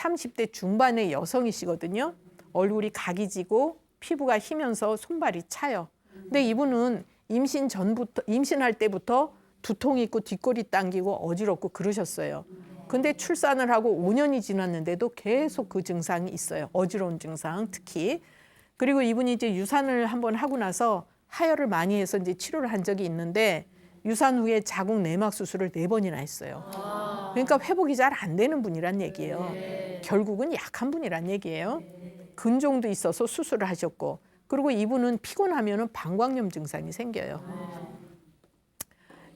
30대 중반의 여성이시거든요. 얼굴이 각이 지고 피부가 희면서 손발이 차요. 근데 이분은 임신할 때부터 두통이 있고 뒷골이 당기고 어지럽고 그러셨어요. 근데 출산을 하고 5년이 지났는데도 계속 그 증상이 있어요. 어지러운 증상 특히. 그리고 이분이 이제 유산을 한번 하고 나서 하혈을 많이 해서 이제 치료를 한 적이 있는데 유산 후에 자궁 내막 수술을 4번이나 했어요. 그러니까 회복이 잘 안 되는 분이란 얘기예요. 결국은 약한 분이란 얘기예요. 근종도 있어서 수술을 하셨고, 그리고 이분은 피곤하면 방광염 증상이 생겨요.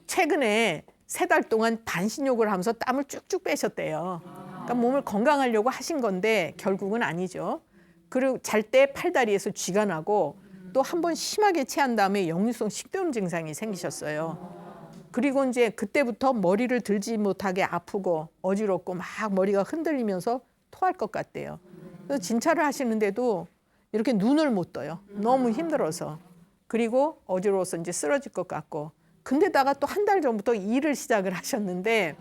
최근에 3달 동안 반신욕을 하면서 땀을 쭉쭉 빼셨대요. 그러니까 몸을 건강하려고 하신 건데 결국은 아니죠. 그리고 잘 때 팔다리에서 쥐가 나고 또 한 번 심하게 체한 다음에 역류성 식도염 증상이 생기셨어요. 그리고 이제 그때부터 머리를 들지 못하게 아프고 어지럽고 막 머리가 흔들리면서 토할 것 같대요. 그래서 진찰을 하시는데도 이렇게 눈을 못 떠요. 너무 힘들어서. 그리고 어지러워서 이제 쓰러질 것 같고. 근데다가 또 1달 전부터 일을 시작을 하셨는데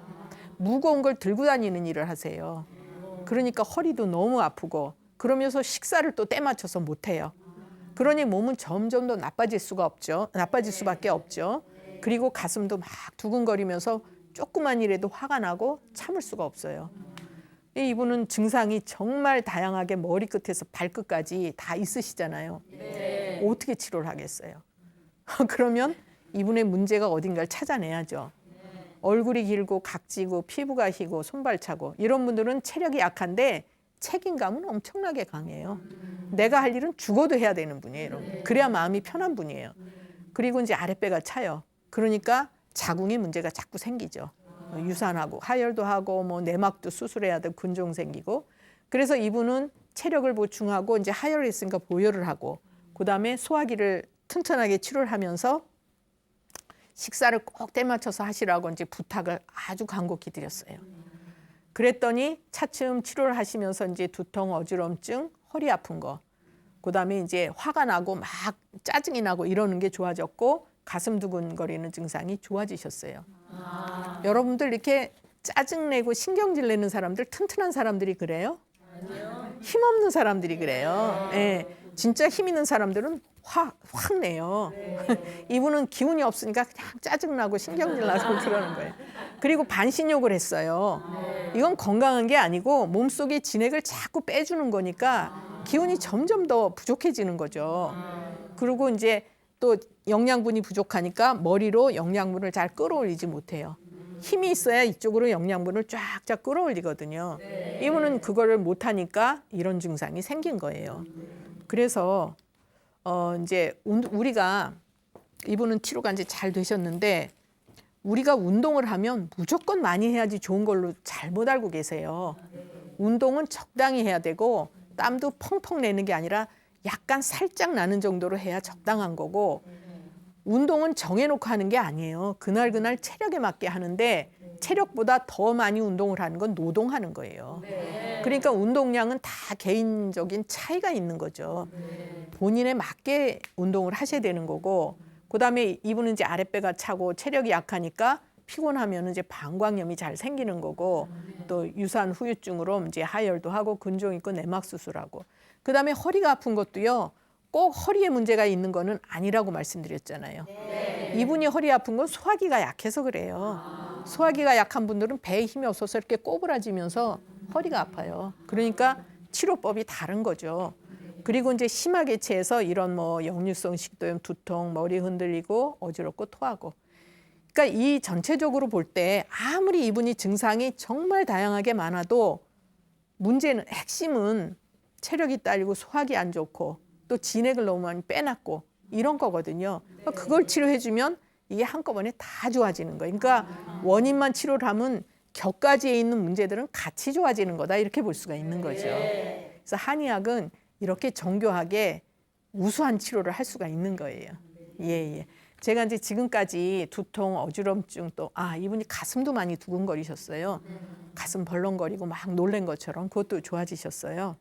무거운 걸 들고 다니는 일을 하세요. 그러니까 허리도 너무 아프고 그러면서 식사를 또 때 맞춰서 못 해요. 그러니 몸은 점점 더 나빠질 수밖에 없죠. 그리고 가슴도 막 두근거리면서 조그만 일에도 화가 나고 참을 수가 없어요. 이분은 증상이 정말 다양하게 머리끝에서 발끝까지 다 있으시잖아요. 네. 어떻게 치료를 하겠어요? 그러면 이분의 문제가 어딘가를 찾아내야죠. 얼굴이 길고 각지고 피부가 희고 손발 차고 이런 분들은 체력이 약한데 책임감은 엄청나게 강해요. 내가 할 일은 죽어도 해야 되는 분이에요. 그래야 마음이 편한 분이에요. 그리고 이제 아랫배가 차요. 그러니까 자궁에 문제가 자꾸 생기죠. 유산하고 하혈도 하고 뭐 내막도 수술해야 되고 근종 생기고. 그래서 이분은 체력을 보충하고 이제 하혈을 했으니까 보혈을 하고 그다음에 소화기를 튼튼하게 치료를 하면서 식사를 꼭 때 맞춰서 하시라고 이제 부탁을 아주 간곡히 드렸어요. 그랬더니 차츰 치료를 하시면서 이제 두통, 어지럼증, 허리 아픈 거, 그다음에 이제 화가 나고 막 짜증이 나고 이러는 게 좋아졌고 가슴 두근거리는 증상이 좋아지셨어요. 여러분들 이렇게 짜증내고 신경질 내는 사람들, 튼튼한 사람들이 그래요? 아니요. 힘없는 사람들이 그래요. 네. 진짜 힘 있는 사람들은 확 내요. 네. 이분은 기운이 없으니까 그냥 짜증나고 신경질 나고 그러는 거예요. 그리고 반신욕을 했어요. 이건 건강한 게 아니고 몸속에 진액을 자꾸 빼주는 거니까 기운이 점점 더 부족해지는 거죠. 그리고 이제 또 영양분이 부족하니까 머리로 영양분을 잘 끌어올리지 못해요. 힘이 있어야 이쪽으로 영양분을 쫙쫙 끌어올리거든요. 이분은 그거를 못하니까 이런 증상이 생긴 거예요. 그래서 이제 우리가 이분은 치료가 이제 잘 되셨는데 우리가 운동을 하면 무조건 많이 해야지 좋은 걸로 잘못 알고 계세요. 운동은 적당히 해야 되고 땀도 펑펑 내는 게 아니라 약간 살짝 나는 정도로 해야 적당한 거고 운동은 정해놓고 하는 게 아니에요. 그날 체력에 맞게 하는데 체력보다 더 많이 운동을 하는 건 노동하는 거예요. 그러니까 운동량은 다 개인적인 차이가 있는 거죠. 본인에 맞게 운동을 하셔야 되는 거고 그다음에 이분은 이제 아랫배가 차고 체력이 약하니까 피곤하면 이제 방광염이 잘 생기는 거고 또 유산 후유증으로 이제 하혈도 하고 근종 있고 내막 수술하고 그다음에 허리가 아픈 것도요. 꼭 허리에 문제가 있는 거는 아니라고 말씀드렸잖아요. 네. 이분이 허리 아픈 건 소화기가 약해서 그래요. 소화기가 약한 분들은 배에 힘이 없어서 이렇게 꼬부라지면서 허리가 아파요. 그러니까 치료법이 다른 거죠. 그리고 이제 심하게 체해서 이런 뭐 역류성 식도염, 두통, 머리 흔들리고 어지럽고 토하고. 그러니까 이 전체적으로 볼 때 아무리 이분이 증상이 정말 다양하게 많아도 문제는 핵심은 체력이 딸리고 소화기 안 좋고 또 진액을 너무 많이 빼놨고 이런 거거든요. 그러니까 그걸 치료해주면 이게 한꺼번에 다 좋아지는 거예요. 그러니까 원인만 치료를 하면 격가지에 있는 문제들은 같이 좋아지는 거다 이렇게 볼 수가 있는 거죠. 그래서 한의학은 이렇게 정교하게 우수한 치료를 할 수가 있는 거예요. 예. 제가 이제 지금까지 두통, 어지럼증 또 이분이 가슴도 많이 두근거리셨어요. 가슴 벌렁거리고 막 놀란 것처럼 그것도 좋아지셨어요.